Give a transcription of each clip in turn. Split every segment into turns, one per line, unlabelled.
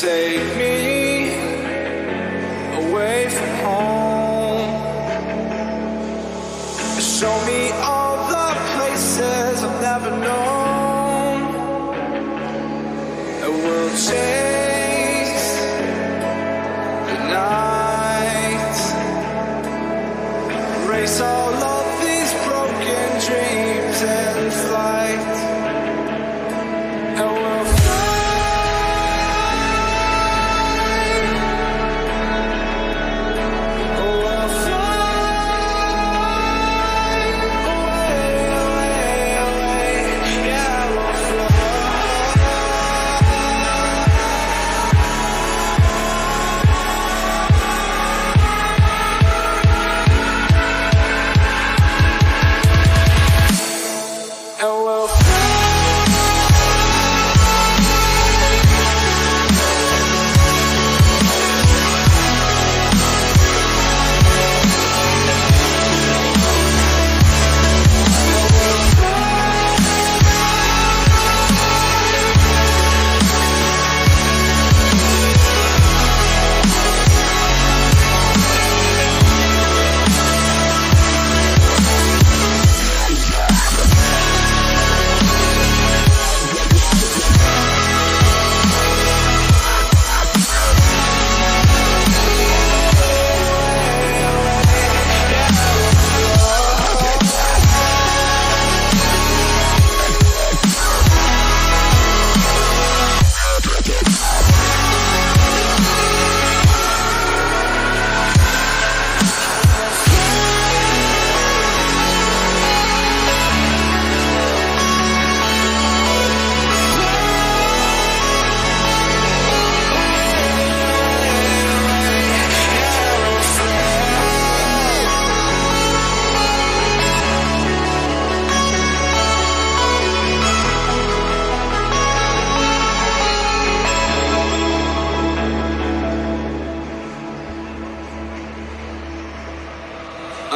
Take me away from home. Show me all the places I've never known. And we'll chase the night, erase all of these broken dreams and flight. And we'll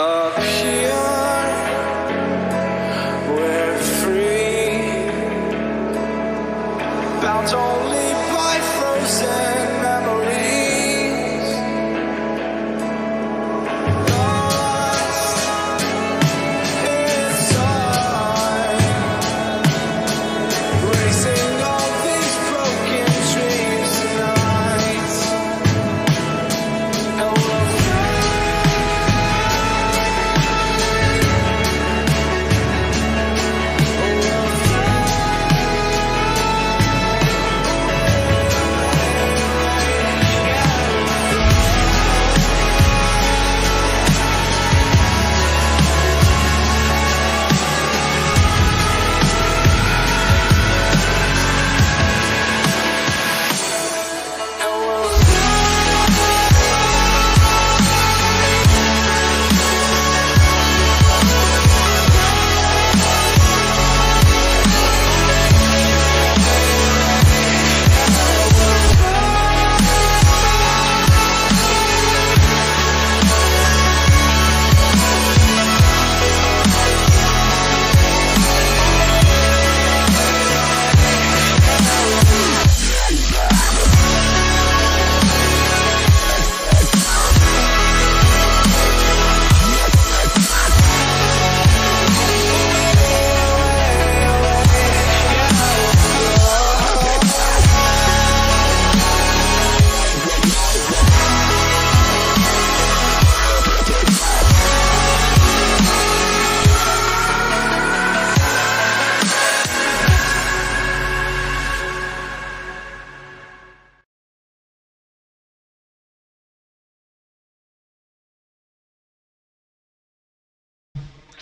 up here, we're free, bound only by frozen memories, lost in time, racing all these broken dreams tonight, and we'll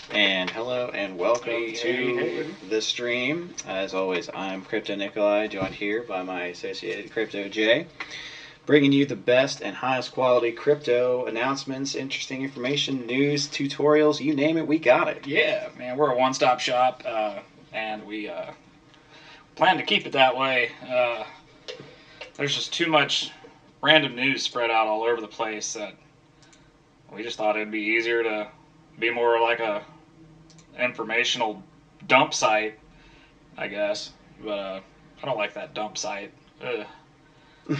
And hello and welcome to the stream. As always, I'm Crypto Nikolai, joined here by my associate Crypto Jay, bringing you the best and highest quality crypto announcements, interesting information, news, tutorials, you name it, we got it.
Yeah, man, we're a one-stop shop, and we plan to keep it that way. There's just too much random news spread out all over the place that We just thought it'd be easier to be more like a informational dump site, I guess. But I don't like that dump site. Ugh.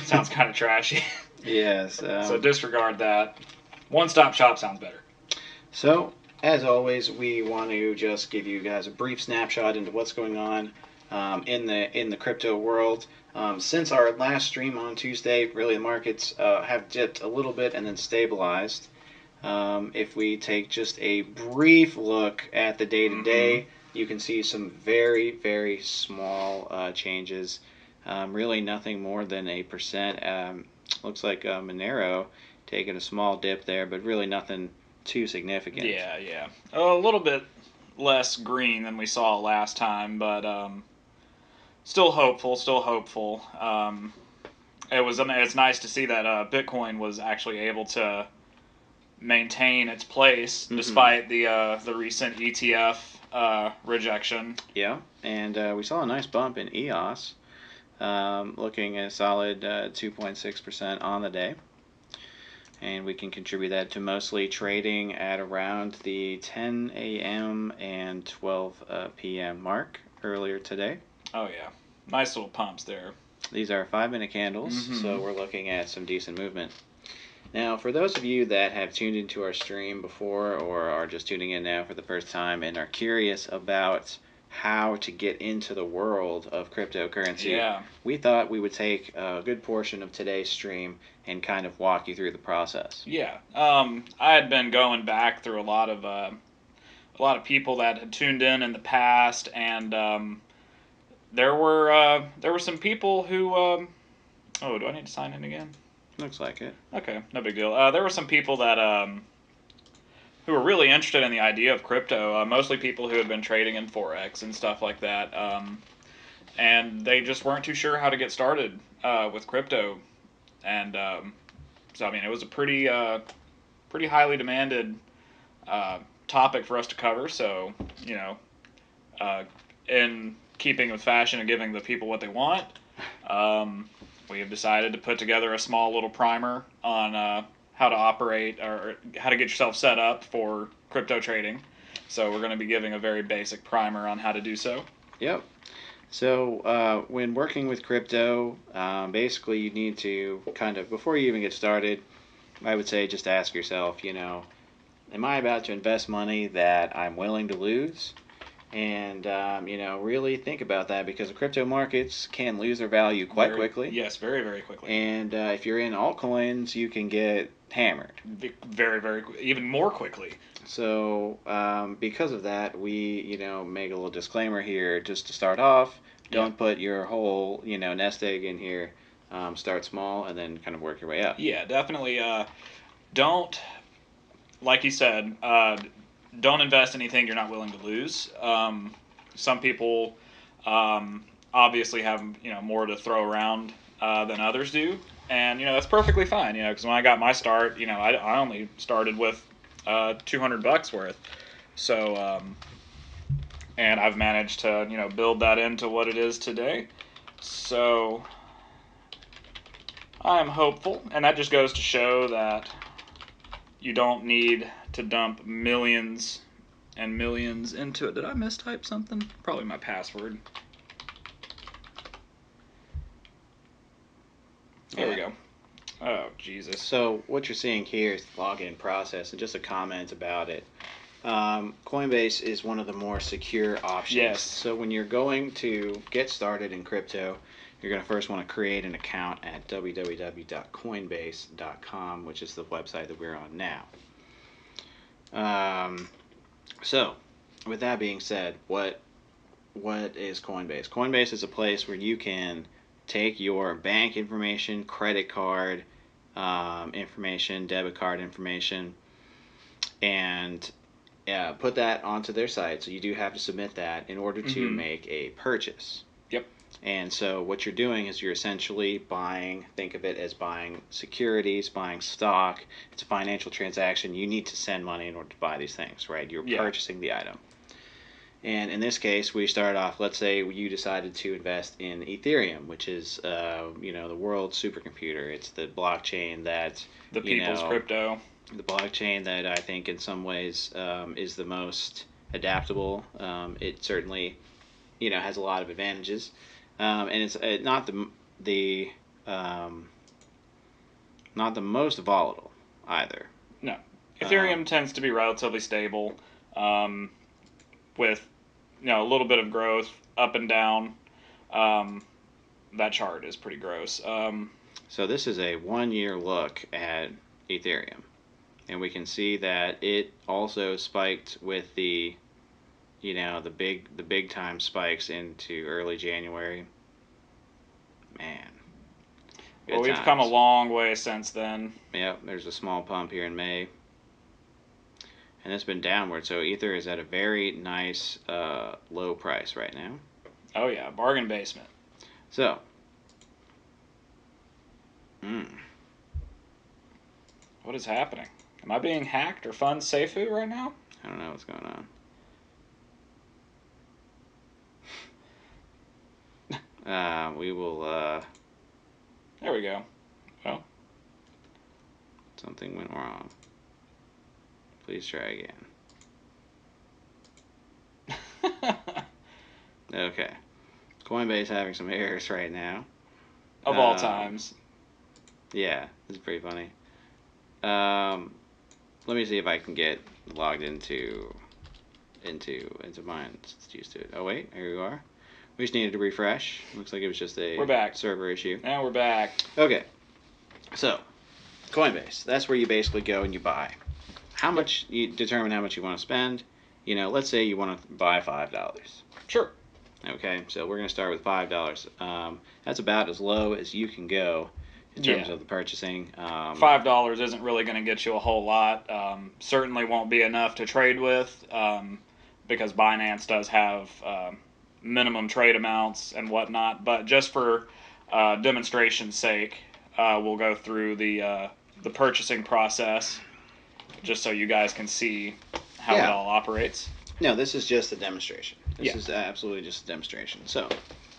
Sounds kind of trashy.
Yes.
So disregard that. One-stop shop sounds better.
So, as always, we want to just give you guys a brief snapshot into what's going on in the crypto world. Since our last stream on Tuesday, really the markets have dipped a little bit and then stabilized. If we take just a brief look at the day-to-day, you can see some very, very small changes. Really nothing more than a percent. Looks like Monero taking a small dip there, but really nothing too significant.
Yeah. A little bit less green than we saw last time, but still hopeful. It's nice to see that Bitcoin was actually able to maintain its place despite the recent ETF rejection.
Yeah, and we saw a nice bump in EOS, looking at a solid 2.6% on the day. And we can contribute that to mostly trading at around the 10 a.m. and 12 p.m. mark earlier today.
Oh, yeah. Nice little pumps there.
These are 5-minute candles, so we're looking at some decent movement. Now, for those of you that have tuned into our stream before or are just tuning in now for the first time and are curious about how to get into the world of cryptocurrency, we thought we would take a good portion of today's stream and kind of walk you through the process.
Yeah. I had been going back through a lot of people that had tuned in the past, and there were some people who oh, do I need to sign in again?
Looks like it.
Okay, no big deal. There were some people that who were really interested in the idea of crypto, mostly people who had been trading in Forex and stuff like that, and they just weren't too sure how to get started with crypto. And so, I mean, it was a pretty highly demanded topic for us to cover. So, in keeping with fashion and giving the people what they want, we have decided to put together a small little primer on how to operate or how to get yourself set up for crypto trading. So we're going to be giving a very basic primer on how to do so.
Yep. So when working with crypto, basically you need to kind of, before you even get started, I would say just ask yourself, am I about to invest money that I'm willing to lose? And, really think about that because the crypto markets can lose their value quite quickly.
Yes, very, very quickly.
And if you're in altcoins, you can get hammered.
Very, very, even more quickly.
So because of that, we, make a little disclaimer here just to start off. Don't put your whole, nest egg in here. Start small and then kind of work your way up.
Yeah, definitely. Don't, like you said, don't invest anything you're not willing to lose. Some people obviously have more to throw around than others do, and that's perfectly fine. Because when I got my start, I only started with $200 worth, so and I've managed to build that into what it is today. So I am hopeful, and that just goes to show that you don't need to dump millions and millions into it. Did I mistype something? Probably my password. There we go. Oh, Jesus.
So what you're seeing here is the login process and just a comment about it. Coinbase is one of the more secure options.
Yes.
So when you're going to get started in crypto, you're going to first want to create an account at www.coinbase.com, which is the website that we're on now. So, with that being said, what is Coinbase? Coinbase is a place where you can take your bank information, credit card information, debit card information, and put that onto their site. So you do have to submit that in order to make a purchase.
Yep.
And so what you're doing is you're essentially buying, think of it as buying securities, buying stock. It's a financial transaction. You need to send money in order to buy these things, right? You're purchasing the item. And in this case, we started off, let's say you decided to invest in Ethereum, which is, the world's supercomputer. It's the blockchain that,
the people's crypto.
the blockchain that I think in some ways is the most adaptable. It certainly, has a lot of advantages, and it's not the um, not the most volatile either.
No, Ethereum tends to be relatively stable, with a little bit of growth up and down. Um, that chart is pretty gross.
So this is a 1 year look at Ethereum, and we can see that it also spiked with the big time spikes into early January. Man,
Well,
good
we've come a
times.
long way since then.
Yep, there's a small pump here in May, and it's been downward. So Ether is at a very nice low price right now.
Oh yeah, bargain basement.
So,
What is happening? Am I being hacked or fund Seifu right now?
I don't know what's going on. We will.
There we go. Well,
Something went wrong. Please try again. Okay. Coinbase having some errors right now.
of all times.
Yeah, it's pretty funny. Let me see if I can get logged into mine. It's used to it. Oh wait, here we are. We just needed to refresh. Looks like it was just a
We're back.
server issue.
Now we're back.
Okay. So, Coinbase. That's where you basically go and you buy. How much you determine how much you want to spend. Let's say you want to buy $5.
Sure.
Okay, so we're going to start with $5. That's about as low as you can go in terms of the purchasing.
$5 isn't really going to get you a whole lot. Certainly won't be enough to trade with, because Binance does have minimum trade amounts and whatnot. But just for demonstration's sake, we'll go through the purchasing process, just so you guys can see how it all operates.
No, this is just a demonstration. This is absolutely just a demonstration. So,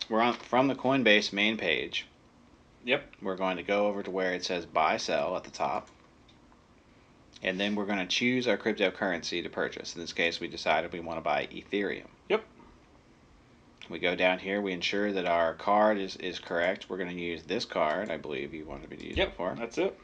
we're from the Coinbase main page.
Yep.
We're going to go over to where it says buy, sell at the top. And then we're going to choose our cryptocurrency to purchase. In this case, we decided we want to buy Ethereum.
Yep.
We go down here. We ensure that our card is correct. We're going to use this card. I believe you wanted me to use it before.
That's it.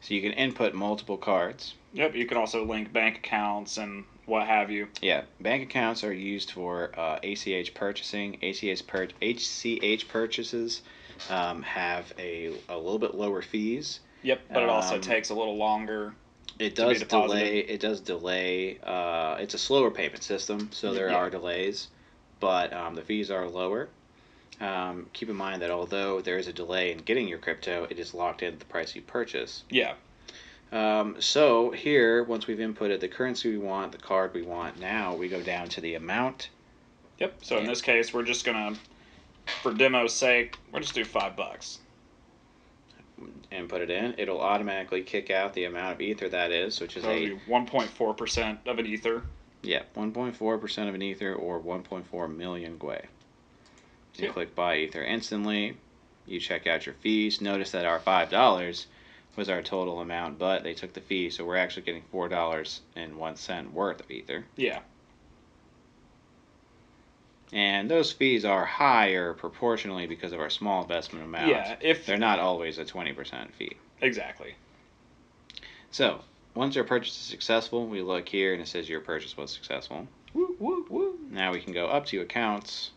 So you can input multiple cards.
Yep. You can also link bank accounts and what have you.
Yeah. Bank accounts are used for ACH purchasing. ACH purchases have a little bit lower fees.
Yep, but it also takes a little longer.
It does delay. It does delay. It's a slower payment system, so there are delays, but the fees are lower. Keep in mind that although there is a delay in getting your crypto, it is locked into the price you purchase.
Yeah.
So here, once we've inputted the currency we want, the card we want, now we go down to the amount.
Yep. So in this case, we're just gonna, for demo's sake, we'll just do $5.
And put it in. It'll automatically kick out the amount of ether that is, which is
1.4% of an ether.
Yeah, 1.4% of an ether, or 1.4 million gwei. You click buy ether instantly. You check out your fees. Notice that our $5 was our total amount, but they took the fee, so we're actually getting $4.01 worth of ether.
Yeah.
And those fees are higher proportionally because of our small investment amount.
Yeah,
they're not always a 20% fee.
Exactly.
So, once our purchase is successful, we look here and it says your purchase was successful.
Woo, woo, woo.
Now we can go up to accounts,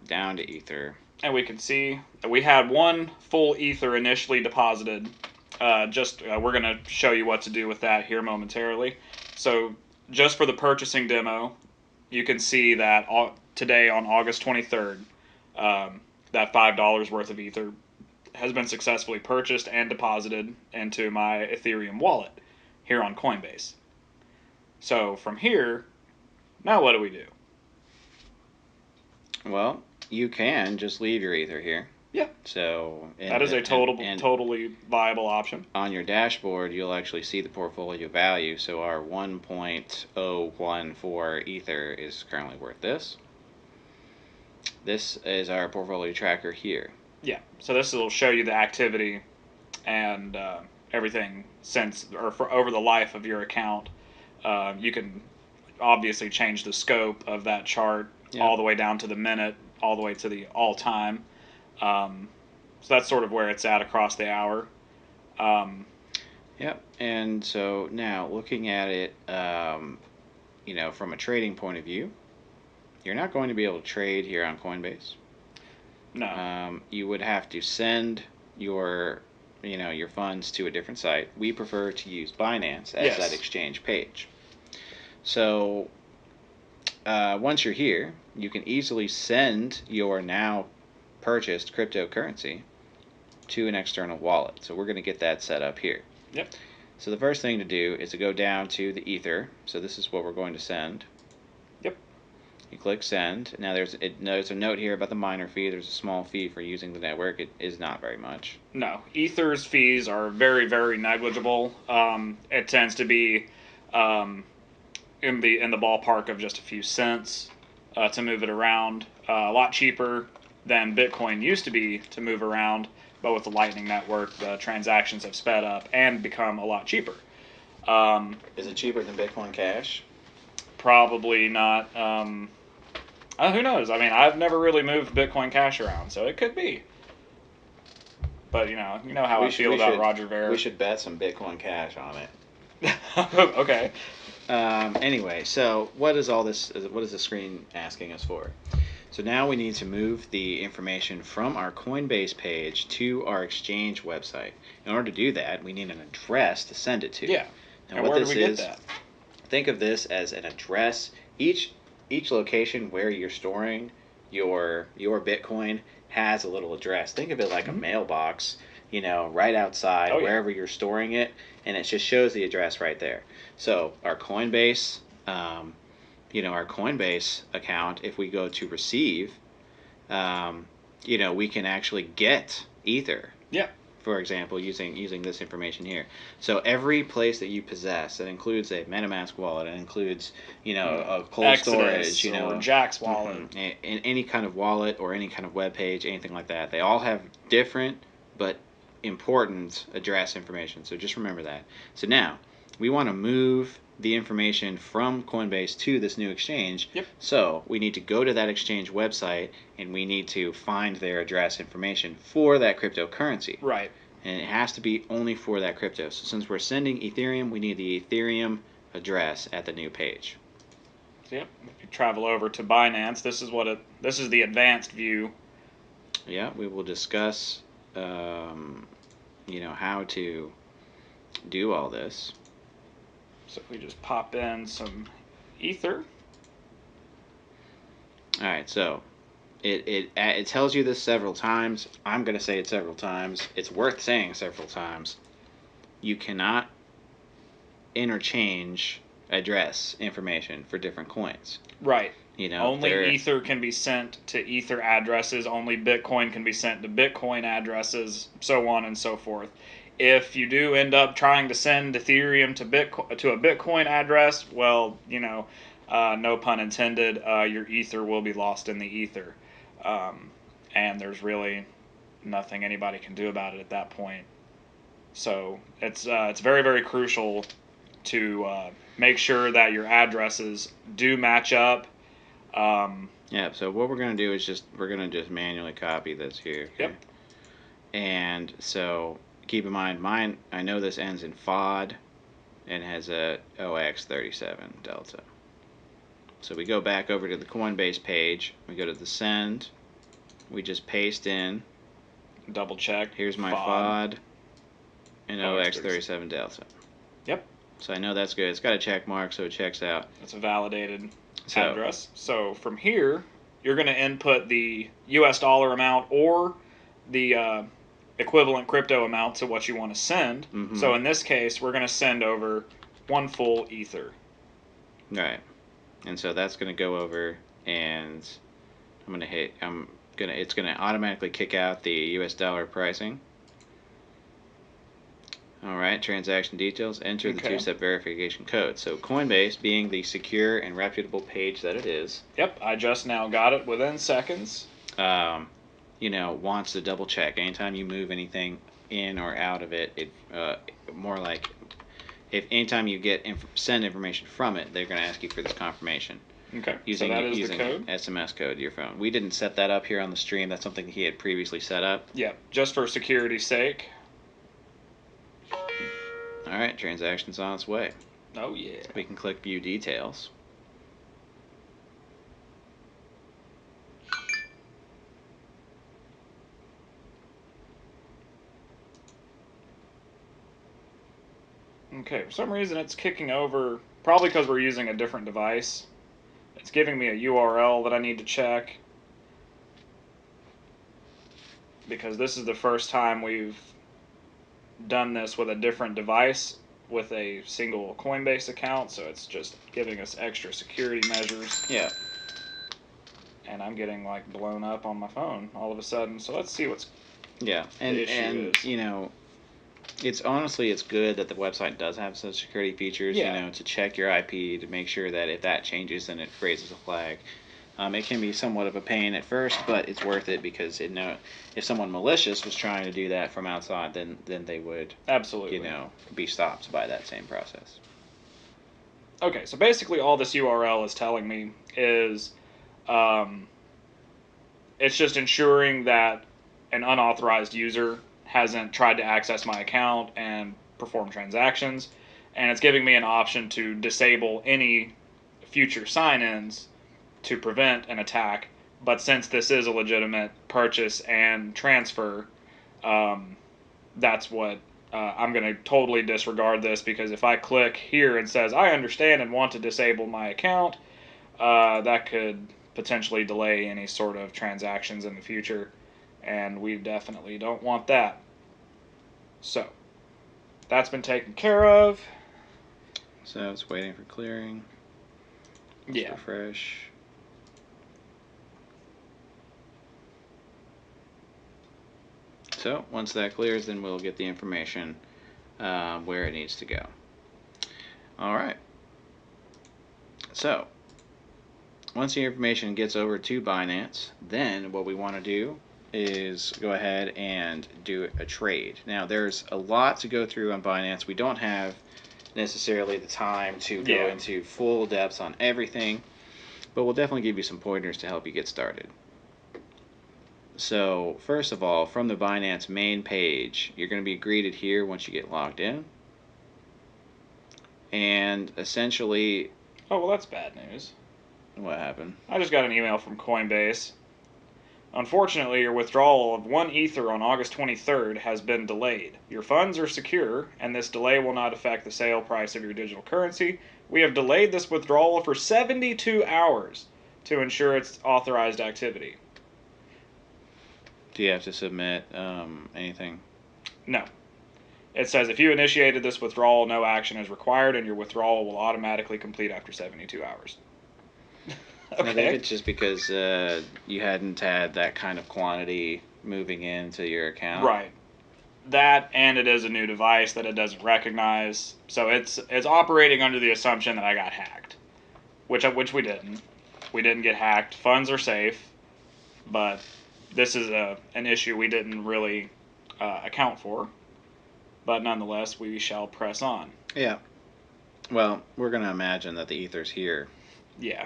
down to ether.
And we can see that we had one full ether initially deposited. We're going to show you what to do with that here momentarily. So, just for the purchasing demo, you can see that today on August 23rd, that $5 worth of ether has been successfully purchased and deposited into my Ethereum wallet here on Coinbase. So from here, now what do we do?
Well, you can just leave your ether here.
Yeah.
So
that is a totally viable option.
On your dashboard, you'll actually see the portfolio value. So our 1.014 ether is currently worth this. This is our portfolio tracker here.
Yeah. So this will show you the activity and everything since or for over the life of your account. You can obviously change the scope of that chart all the way down to the minute, all the way to the all time. So that's sort of where it's at across the hour.
Yep. And so now looking at it, from a trading point of view, you're not going to be able to trade here on Coinbase.
No.
You would have to send your funds to a different site. We prefer to use Binance as that exchange page. So once you're here, you can easily send your now purchased cryptocurrency to an external wallet. So we're going to get that set up here.
Yep.
So the first thing to do is to go down to the Ether. So this is what we're going to send.
Yep.
You click send. Now there's a note here about the miner fee. There's a small fee for using the network. It is not very much.
No, Ether's fees are very, very negligible. It tends to be in the ballpark of just a few cents to move it around. A lot cheaper than Bitcoin used to be to move around, but with the Lightning Network, the transactions have sped up and become a lot cheaper.
Is it cheaper than Bitcoin Cash?
Probably not. Who knows? I mean, I've never really moved Bitcoin Cash around, so it could be. But you know how I feel about Roger Ver.
We should bet some Bitcoin Cash on it.
Okay.
Anyway, so what is all this? What is the screen asking us for? So now we need to move the information from our Coinbase page to our exchange website. In order to do that, we need an address to send it to.
Yeah.
Now,
and where do we get that?
Think of this as an address. Each location where you're storing your Bitcoin has a little address. Think of it like a mailbox, right outside wherever you're storing it, and it just shows the address right there. So our Coinbase, our Coinbase account, if we go to receive, we can actually get Ether.
Yeah.
For example, using this information here. So every place that you possess, that includes a MetaMask wallet, it includes, a cold
Exodus,
storage,
or Jack's wallet,
in any kind of wallet or any kind of web page, anything like that. They all have different but important address information. So just remember that. So now we want to move the information from Coinbase to this new exchange.
Yep. So
we need to go to that exchange website and we need to find their address information for that cryptocurrency.
Right.
And it has to be only for that crypto. So since we're sending Ethereum, we need the Ethereum address at the new page.
Yep. If you travel over to Binance, this is the advanced view.
Yeah, we will discuss how to do all this.
So if we just pop in some Ether.
All right, so it tells you this several times. I'm going to say it several times. It's worth saying several times. You cannot interchange address information for different coins.
Right. Only Ether can be sent to Ether addresses. Only Bitcoin can be sent to Bitcoin addresses, so on and so forth. If you do end up trying to send Ethereum to a Bitcoin address, well, no pun intended, your Ether will be lost in the ether. And there's really nothing anybody can do about it at that point. So it's very, very crucial to make sure that your addresses do match up.
So what we're going to do is we're going to just manually copy this here. Okay?
Yep.
And so keep in mind, I know this ends in FOD and has a OX37 delta. So we go back over to the Coinbase page. We go to the send. We just paste in.
Double check.
Here's my FOD and OX37 delta.
Yep.
So I know that's good. It's got a check mark, so it checks out.
It's a validated address. So from here, you're going to input the US dollar amount or the equivalent crypto amount to what you want to send.
Mm-hmm.
So in this case, we're going to send over one full Ether.
Right. And so that's going to go over, and it's going to automatically kick out the US dollar pricing. All right, transaction details, enter the two-step verification code. So Coinbase, being the secure and reputable page that it is.
Yep, I just now got it within seconds.
Wants to double check. Anytime you move anything in or out of it, more like if anytime you get send information from it, they're going to ask you for this confirmation.
Okay.
Using,
so that is
using
the code.
SMS code to your phone. We didn't set that up here on the stream. That's something he had previously set up.
Yeah, just for security's sake.
All right, transaction's on its way.
Oh, yeah.
We can click View Details.
Okay, for some reason it's kicking over, probably because we're using a different device. It's giving me a URL that I need to check. Because this is the first time we've done this with a different device with a single Coinbase account, so it's just giving us extra security measures.
Yeah.
And I'm getting like blown up on my phone all of a sudden. So let's see what's
Yeah, and
the issue is.
you know, it's good that the website does have such security features.
Yeah.
You know, to check your IP to make sure that if that changes, then it raises a flag. It can be somewhat of a pain at first, but it's worth it because if someone malicious was trying to do that from outside, then they would
absolutely,
be stopped by that same process.
Okay, so basically all this URL is telling me is it's just ensuring that an unauthorized user hasn't tried to access my account and perform transactions, and it's giving me an option to disable any future sign-ins to prevent an attack. But since this is a legitimate purchase and transfer, that's what I'm going to totally disregard this, because if I click here and says I understand and want to disable my account, that could potentially delay any sort of transactions in the future, and we definitely don't want that. So that's been taken care of.
So it's waiting for clearing.
Let's
refresh. So once that clears, then we'll get the information where it needs to go. All right. So once the information gets over to Binance, then what we want to do is go ahead and do a trade. Now, there's a lot to go through on Binance. We don't have necessarily the time to go into full depths on everything, but we'll definitely give you some pointers to help you get started. So first of all, from the Binance main page, you're going to be greeted here once you get logged in. And essentially...
Oh, well, that's bad news.
What happened?
I just got an email from Coinbase. Unfortunately, your withdrawal of 1 Ether on August 23rd has been delayed. Your funds are secure, and this delay will not affect the sale price of your digital currency. We have delayed this withdrawal for 72 hours to ensure its authorized activity.
Do you have to submit anything?
No. It says if you initiated this withdrawal, no action is required, and your withdrawal will automatically complete after 72 hours.
Okay. I think it's just because you hadn't had that kind of quantity moving into your account.
Right. That, and it is a new device that it doesn't recognize, so it's operating under the assumption that I got hacked, which we didn't. We didn't get hacked. Funds are safe, but this is an issue we didn't really account for. But nonetheless, we shall press on.
Yeah. Well, we're going to imagine that the Ether's here.
Yeah.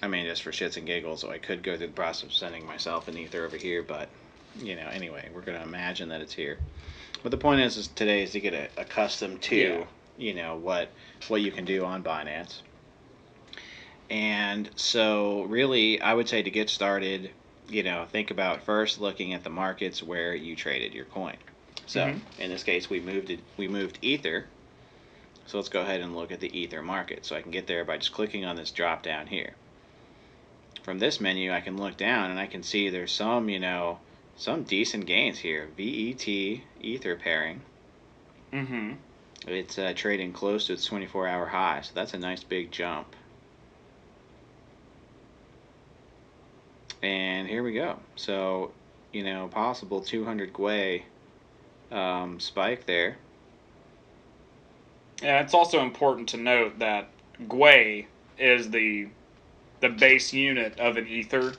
I mean, just for shits and giggles, so I could go through the process of sending myself an Ether over here, but, anyway, we're going to imagine that it's here. But the point is today is to get accustomed to, what you can do on Binance. And so, really, I would say to get started, think about first looking at the markets where you traded your coin. So, in this case, we moved Ether. So let's go ahead and look at the Ether market. So I can get there by just clicking on this drop down here. From this menu, I can look down and I can see there's some, some decent gains here. VET Ether pairing. It's trading close to its 24-hour high, so that's a nice big jump. And here we go. So, possible 200 Gwei spike there.
Yeah, it's also important to note that Gwei is the base unit of an Ether.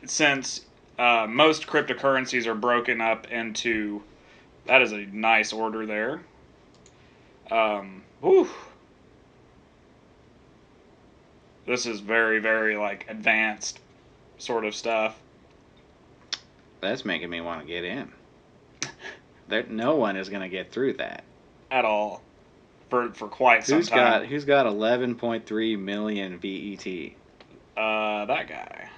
Since most cryptocurrencies are broken up into. That is a nice order there. Whew. This is very, very like advanced sort of stuff.
That's making me want to get in. No one is going to get through that
At all. For quite some time.
Who's got 11.3 million VET?
That guy.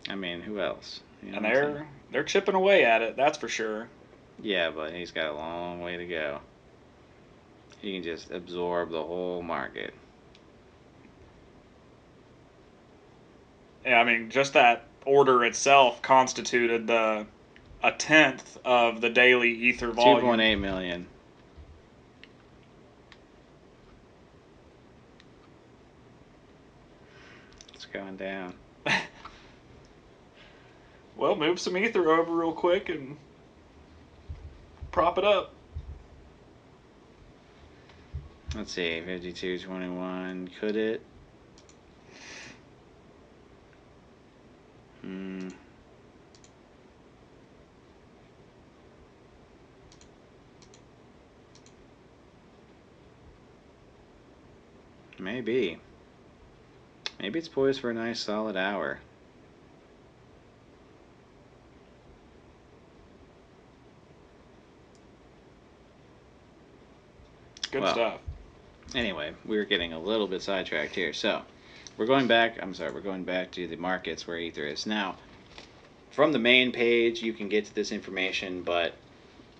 I mean, who else? You know
And they're chipping away at it, that's for sure.
Yeah, but he's got a long way to go. He can just absorb the whole market.
Yeah, I mean, just that order itself constituted a tenth of the daily ether volume.
2.8 million. It's going down.
Well, move some ether over real quick and prop it up.
Let's see, 52.21. Could it? Maybe. Maybe it's poised for a nice solid hour.
Good stuff.
Anyway, we were getting a little bit sidetracked here. So, we're going back to the markets where Ether is. Now, from the main page, you can get to this information, but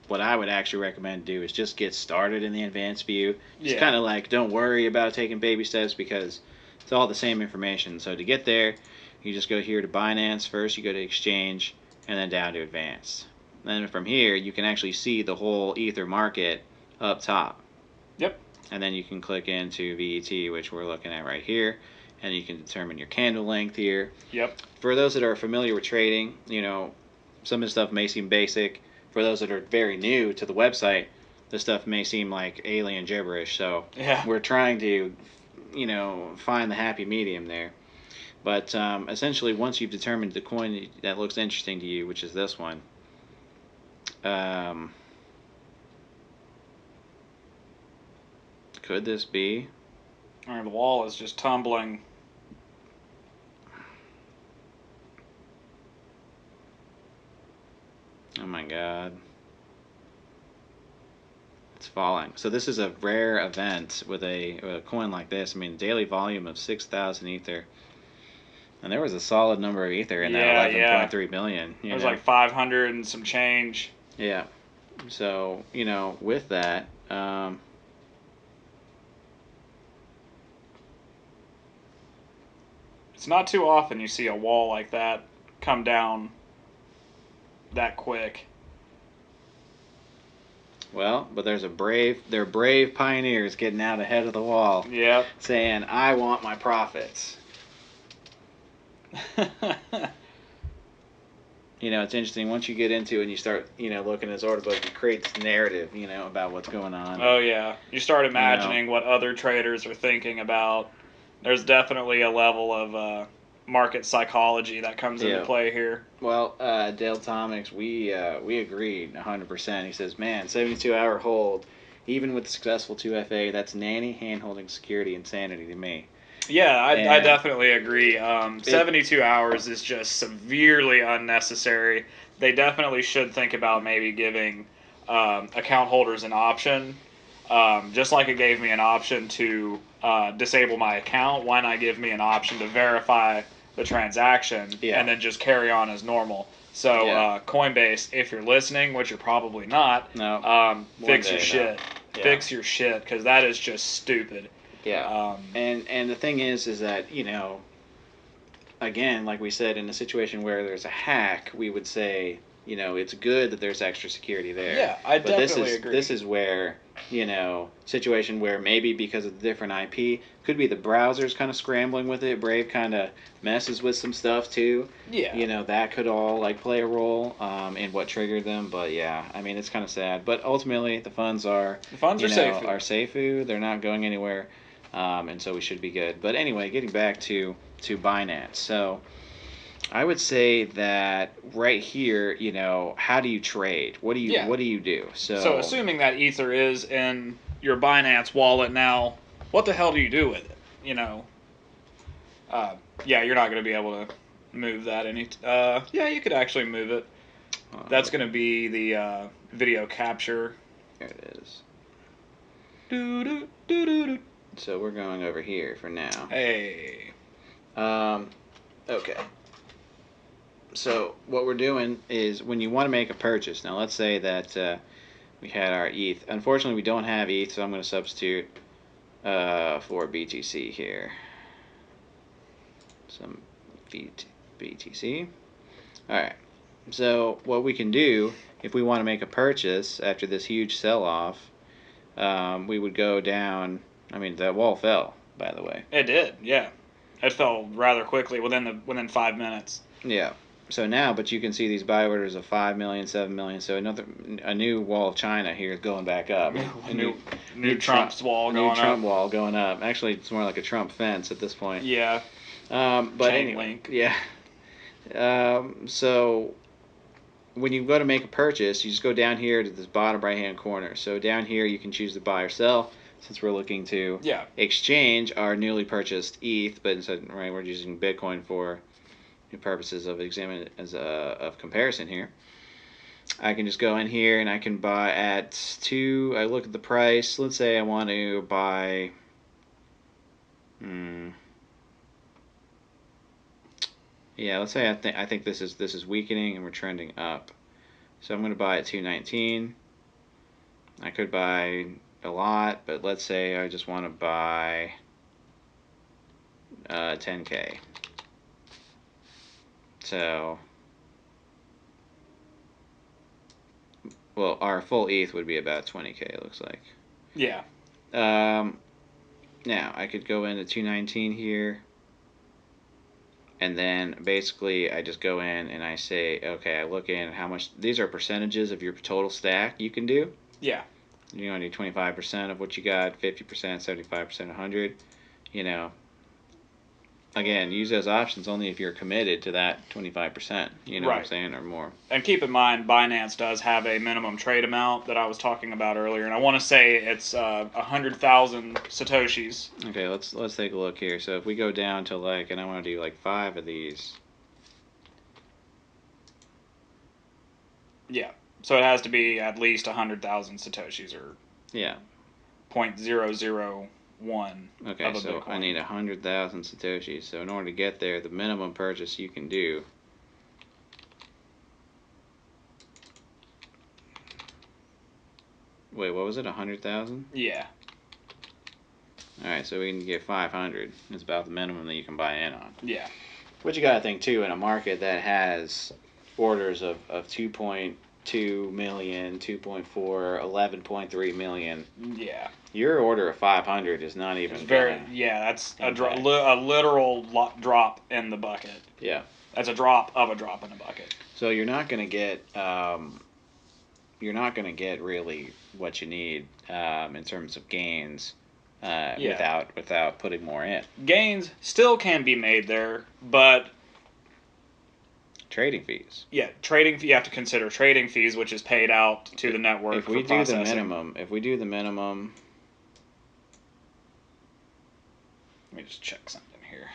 what I would actually recommend do is just get started in the advanced view. Just kind of like, don't worry about taking baby steps because it's all the same information. So to get there, you just go here to Binance first, you go to Exchange, and then down to Advanced. Then from here, you can actually see the whole Ether market up top.
Yep.
And then you can click into VET, which we're looking at right here, and you can determine your candle length here.
Yep.
For those that are familiar with trading, some of the stuff may seem basic. For those that are very new to the website, this stuff may seem like alien gibberish. So we're trying to, find the happy medium there. But essentially, once you've determined the coin that looks interesting to you, which is this one, could this be?
All right, the wall is just tumbling.
Oh my god. It's falling. So this is a rare event with a coin like this. I mean, daily volume of 6,000 Ether. And there was a solid number of Ether in that 11.3 million.
It was like 500 and some change.
Yeah. So, with that,
it's not too often you see a wall like that come down that quick.
Well, but they're brave pioneers getting out ahead of the wall.
Yep.
Saying, I want my profits. It's interesting. Once you get into it and you start, looking at his order book, it creates narrative, about what's going on.
Oh, yeah. You start imagining what other traders are thinking about. There's definitely a level of market psychology that comes into play here.
Well, Dale Tomics, we agreed 100%. He says, man, 72-hour hold, even with successful 2FA, that's nanny hand-holding security insanity to me.
Yeah, I definitely agree. 72 hours is just severely unnecessary. They definitely should think about maybe giving account holders an option. Just like it gave me an option to disable my account, why not give me an option to verify the transaction and then just carry on as normal? So Coinbase, if you're listening, which you're probably not, fix your shit. Yeah. Fix your shit, because that is just stupid.
Yeah. And the thing is that, again, like we said, in a situation where there's a hack, we would say, it's good that there's extra security there.
Yeah, I definitely agree.
This is where, situation where maybe because of the different IP, could be the browser's kind of scrambling with it. Brave kind of messes with some stuff too.
Yeah.
That could all play a role in what triggered them. But yeah, I mean, it's kind of sad. But ultimately, the funds are safe. They're not going anywhere. And so we should be good. But anyway, getting back to Binance. So I would say that right here, how do you trade? What do you
Yeah.
what do you do?
So assuming that Ether is in your Binance wallet now, what the hell do you do with it? Yeah, you're not going to be able to move that any. Yeah, you could actually move it. That's going to be the video capture.
There it is.
Do do do do do.
So we're going over here for now.
Hey.
Okay. So what we're doing is when you want to make a purchase. Now let's say that we had our ETH. Unfortunately, we don't have ETH, so I'm going to substitute for BTC here. Some BTC. All right. So what we can do if we want to make a purchase after this huge sell-off, we would go down. I mean, that wall fell, by the way.
It did, yeah. It fell rather quickly within 5 minutes.
Yeah. So now, but you can see these buy orders of 5 million, 7 million. So a new wall of China here is going back up.
A new Trump's wall going up.
New Trump wall going up. Actually, it's more like a Trump fence at this point.
Yeah.
But
Chain
anyway,
link.
yeah. So when you go to make a purchase, you just go down here to this bottom right-hand corner. So down here, you can choose to buy or sell. Since we're looking to exchange our newly purchased ETH, but instead, right, we're using Bitcoin for the purposes of of comparison here. I can just go in here and I can buy at 2. I look at the price. Let's say I want to buy. Yeah, let's say I think this is weakening and we're trending up. So I'm going to buy at 219. I could buy a lot, but let's say I just want to buy 10K. So, well, our full ETH would be about 20K, it looks like.
Yeah.
Now, I could go into 219 here, and then basically I just go in and I say, okay, I look in how much, these are percentages of your total stack you can do.
Yeah.
You only do 25% of what you got, 50%, 75%, 100. Again, use those options only if you're committed to that 25%. You know what I'm saying, or more.
And keep in mind, Binance does have a minimum trade amount that I was talking about earlier, and I want to say it's 100,000 satoshis.
Okay, let's take a look here. So if we go down to and I want to do 5 of these.
Yeah. So it has to be at least 100,000 satoshis, or 0.001.
Okay,
of a
so
Bitcoin.
I need 100,000 satoshis. So in order to get there, the minimum purchase you can do. Wait, what was it? 100,000?
Yeah.
All right, so we can get 500. It's about the minimum that you can buy in on.
Yeah.
But you got to think too, in a market that has orders of 2.2 million, 2.4, 11.3 million.
Yeah.
Your order of 500 is not even
that's a literal drop in the bucket.
Yeah.
That's a drop of a drop in the bucket.
So you're not going to get really what you need in terms of gains without putting more in.
Gains still can be made there, but
trading fees.
Yeah, you have to consider trading fees, which is paid out to the network.
If we do the minimum,
let me just check something here.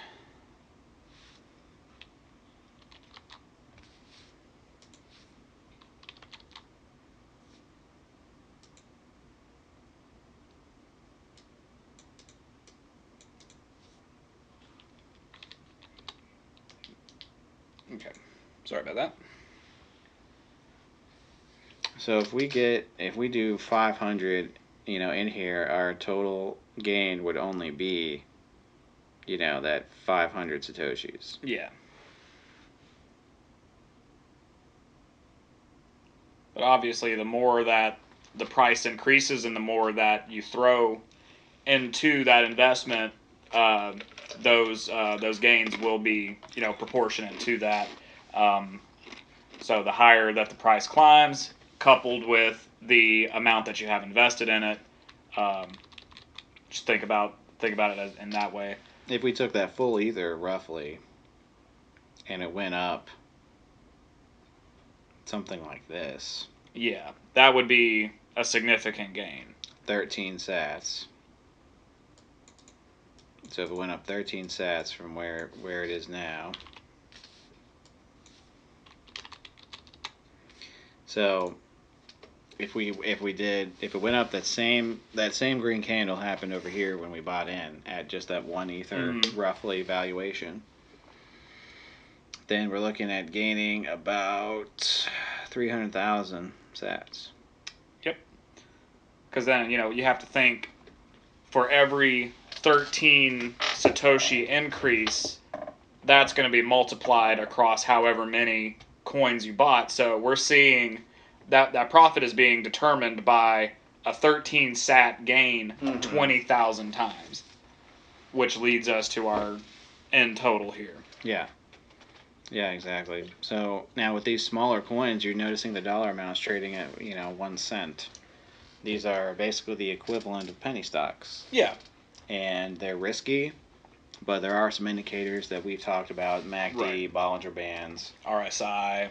Okay, sorry about that.
So if we do 500, in here, our total gain would only be, that 500 satoshis.
Yeah. But obviously, the more that the price increases and the more that you throw into that investment, those gains will be proportionate to that. So the higher that the price climbs, coupled with the amount that you have invested in it, just think about it in that way.
If we took that full Ether roughly, and it went up something like this.
Yeah, that would be a significant gain.
13 sats. So if it went up 13 sats from where it is now. So if it went up, that same green candle happened over here when we bought in at just that 1 ether roughly valuation. Then we're looking at gaining about 300,000 sats.
Yep. Because then, you have to think for every 13 Satoshi increase, that's going to be multiplied across however many coins you bought. So we're seeing that profit is being determined by a 13 sat gain 20,000 times, which leads us to our end total here.
Yeah. Yeah, exactly. So now with these smaller coins, you're noticing the dollar amount is trading at 1 cent. These are basically the equivalent of penny stocks.
Yeah.
And they're risky, but there are some indicators that we've talked about: MACD,
Right.
Bollinger Bands,
RSI,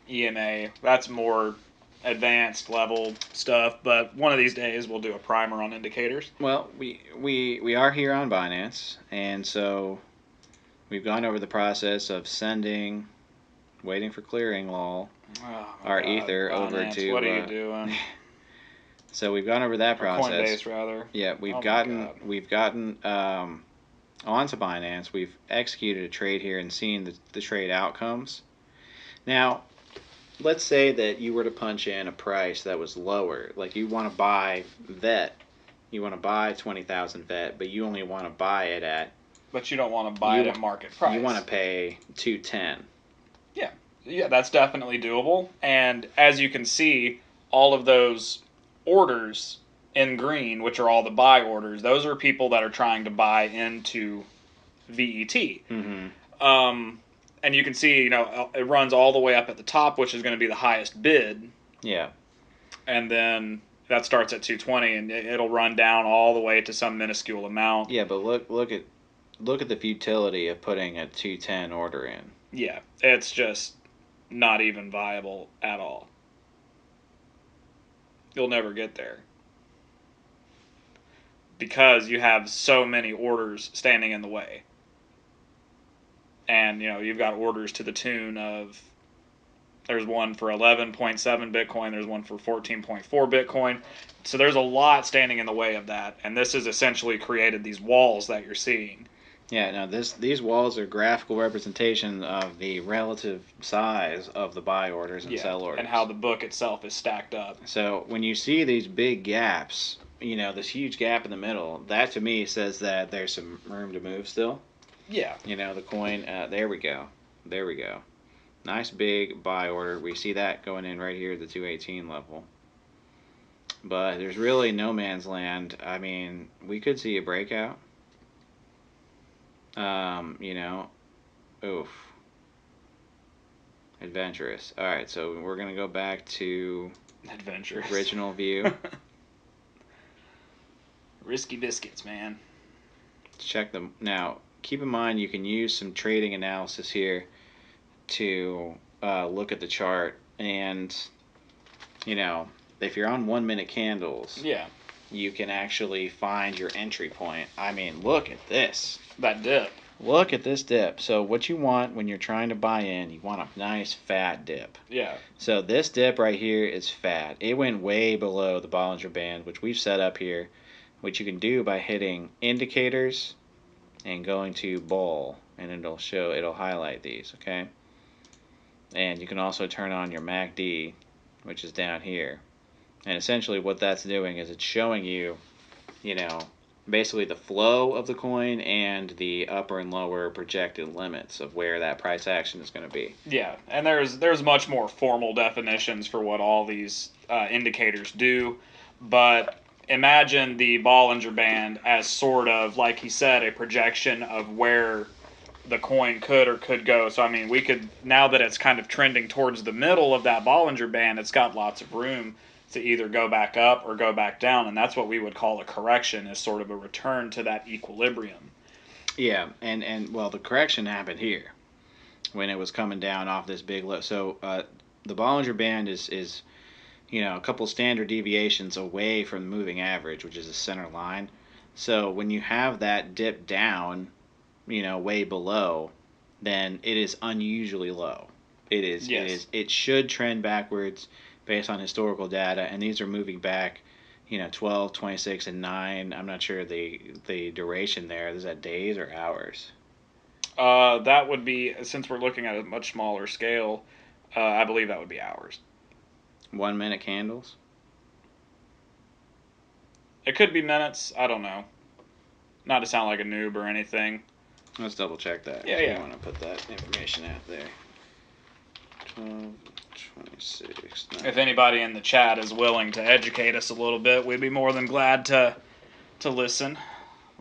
EMA. That's more advanced level stuff, but one of these days we'll do a primer on indicators.
Well, we are here on Binance, and so we've gone over the process of waiting for clearing our Ether
Binance,
over to.
What are you doing?
So we've gone over that process.
Coinbase, rather.
Yeah, we've gotten onto Binance. We've executed a trade here and seen the trade outcomes. Now, let's say that you were to punch in a price that was lower, like you want to buy VET, you want to buy 20,000 VET, but you only want to buy it at.
But you don't want to buy it at market price.
You want to pay 210.
Yeah, that's definitely doable. And as you can see, all of those orders in green, which are all the buy orders, those are people that are trying to buy into VET. And you can see, it runs all the way up at the top, which is going to be the highest bid.
Yeah.
And then that starts at 220, and it'll run down all the way to some minuscule amount.
Yeah, but look at the futility of putting a 210 order in.
Yeah, it's just not even viable at all. You'll never get there. Because you have so many orders standing in the way. And, you've got orders to the tune of, there's one for 11.7 Bitcoin, there's one for 14.4 Bitcoin. So there's a lot standing in the way of that. And this has essentially created these walls that you're seeing.
Yeah, now these walls are graphical representation of the relative size of the buy orders and sell orders.
And how the book itself is stacked up.
So when you see these big gaps, this huge gap in the middle, that to me says that there's some room to move still.
Yeah.
The coin, there we go. Nice big buy order. We see that going in right here at the 218 level. But there's really no man's land. I mean, we could see a breakout. Oof. Adventurous. Alright, so we're going to go back to
Adventurous.
Original view.
Risky biscuits, man.
Check them. Now, keep in mind you can use some trading analysis here to look at the chart. And, if you're on 1 minute candles, you can actually find your entry point. I mean, look at this.
That dip.
Look at this dip. So what you want when you're trying to buy in, you want a nice fat dip.
Yeah.
So this dip right here is fat. It went way below the Bollinger Band, which we've set up here, which you can do by hitting indicators and going to bull, and it'll highlight these, okay? And you can also turn on your MACD, which is down here. And essentially what that's doing is it's showing you, basically the flow of the coin and the upper and lower projected limits of where that price action is going to be.
Yeah, and there's much more formal definitions for what all these indicators do, but imagine the Bollinger Band as sort of, like he said, a projection of where the coin could or could go. So, I mean, we could, now that it's kind of trending towards the middle of that Bollinger Band, it's got lots of room to either go back up or go back down, and that's what we would call a correction, is sort of a return to that equilibrium.
Yeah, and well, the correction happened here. when it was coming down off this big low. So the Bollinger Band is a couple standard deviations away from the moving average, which is the center line. So when you have that dip down, way below, then it is unusually low. It is.
Yes.
It is. It should trend backwards based on historical data, and these are moving back. 12, 26, and 9. I'm not sure the duration there. Is that days or hours?
That would be, since we're looking at a much smaller scale, I believe that would be hours.
1 minute candles?
It could be minutes. I don't know. Not to sound like a noob or anything.
Let's double check that.
Yeah.
I want to put that information out there. 12, 26. 9.
If anybody in the chat is willing to educate us a little bit, we'd be more than glad to listen.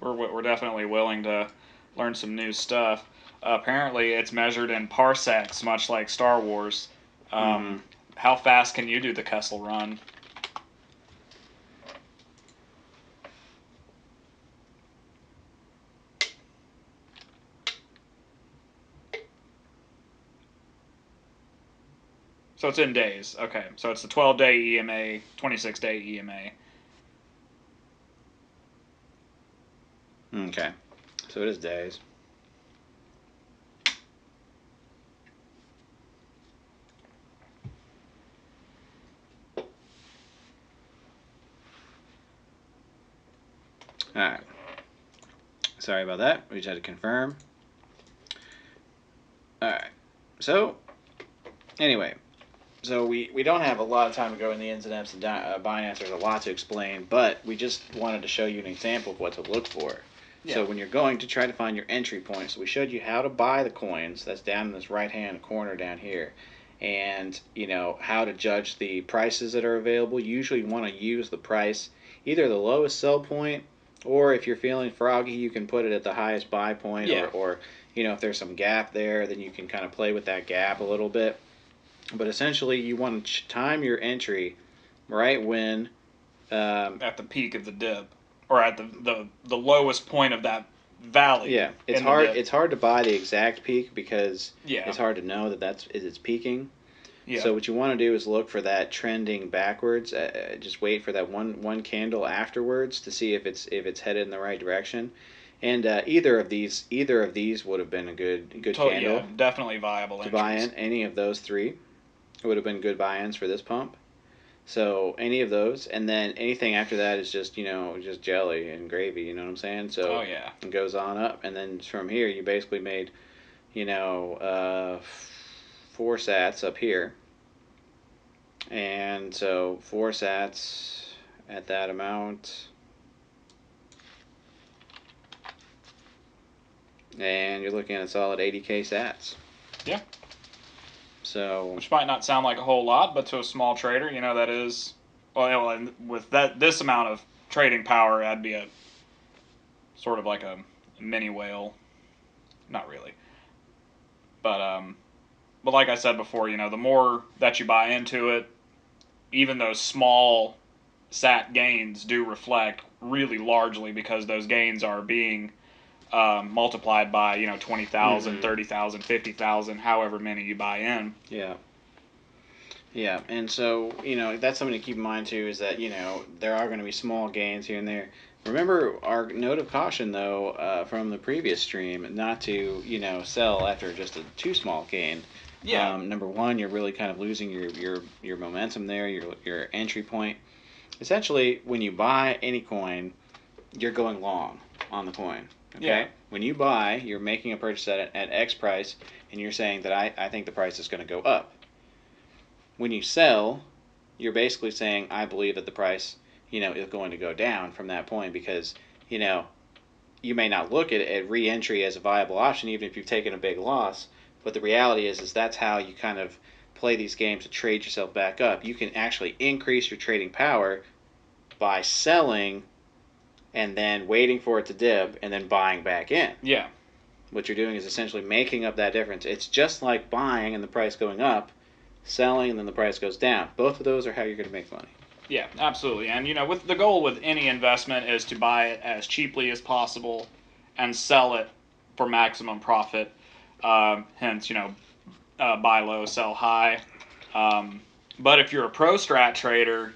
We're definitely willing to learn some new stuff. Apparently, it's measured in parsecs, much like Star Wars. How fast can you do the Kessel Run? So it's in days. Okay, so it's the 12-day EMA, 26-day EMA.
Okay, so it is days. Alright. Sorry about that. We just had to confirm. Alright. So, anyway. So we don't have a lot of time to go in the ins and outs of Binance. There's a lot to explain. But we just wanted to show you an example of what to look for. Yeah. So when you're going to try to find your entry points, we showed you how to buy the coins. That's down in this right-hand corner down here. And, how to judge the prices that are available. Usually you want to use the price, either the lowest sell point, or if you're feeling froggy, you can put it at the highest buy point.
Yeah.
Or if there's some gap there, then you can kind of play with that gap a little bit. But essentially, you want to time your entry right when...
at the peak of the dip. Or at the lowest point of that valley.
Yeah, it's hard. It's hard to buy the exact peak because it's hard to know that it's peaking. Yeah. So what you want to do is look for that trending backwards. Just wait for that one candle afterwards to see if it's headed in the right direction. And either of these would have been a good candle.
Yeah, definitely viable
to buy in. Any of those three would have been good buy-ins for this pump. So any of those, and then anything after that is just just jelly and gravy. You know what I'm saying? So it goes on up, and then from here you basically made 4 sats up here, and so 4 sats at that amount, and you're looking at a solid 80k sats.
Yeah.
So,
which might not sound like a whole lot, but to a small trader, that is, well, with this amount of trading power, that'd be a sort of like a mini whale. Not really, but like I said before, the more that you buy into it, even those small sat gains do reflect really largely because those gains are being multiplied by 20,000, 30,000, 50,000, however many you buy in.
Yeah, and so that's something to keep in mind too. Is that there are going to be small gains here and there. Remember our note of caution though from the previous stream, not to sell after just a too small gain.
Yeah.
Number one, you're really kind of losing your momentum there, your entry point. Essentially, when you buy any coin, you're going long on the coin. Okay?
Yeah.
When you buy, you're making a purchase at X price, and you're saying that I think the price is going to go up. When you sell, you're basically saying I believe that the price, is going to go down from that point because, you may not look at re-entry as a viable option even if you've taken a big loss, but the reality is that's how you kind of play these games to trade yourself back up. You can actually increase your trading power by selling and then waiting for it to dip, and then buying back in.
Yeah.
What you're doing is essentially making up that difference. It's just like buying and the price going up, selling and then the price goes down. Both of those are how you're going to make money.
Yeah, absolutely. And, with the goal with any investment is to buy it as cheaply as possible and sell it for maximum profit. Hence, buy low, sell high. But if you're a pro strat trader,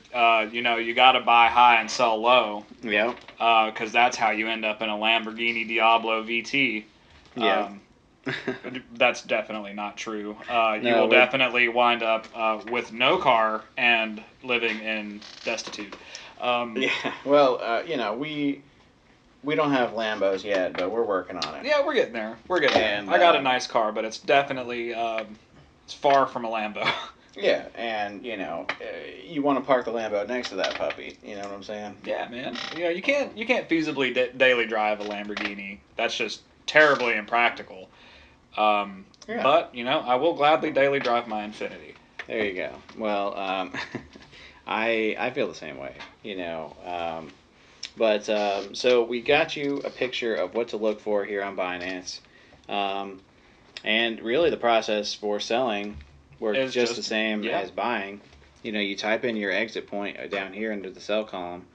you got to buy high and sell low.
Yeah.
Because that's how you end up in a Lamborghini Diablo VT.
Yeah.
That's definitely not true. You
No,
will definitely wind up with no car and living in destitute.
Yeah. Well, we don't have Lambos yet, but we're working on it.
Yeah, we're getting there. We're getting there. I got a nice car, but it's definitely it's far from a Lambo.
Yeah, and you want to park the Lambo next to that puppy. You know what I'm saying?
Yeah, man. You can't feasibly daily drive a Lamborghini. That's just terribly impractical.
Yeah.
But I will gladly daily drive my Infinity.
There you go. Well, I feel the same way. But so we got you a picture of what to look for here on Binance, and really the process for selling works just the same as buying. You type in your exit point down here under the sell column.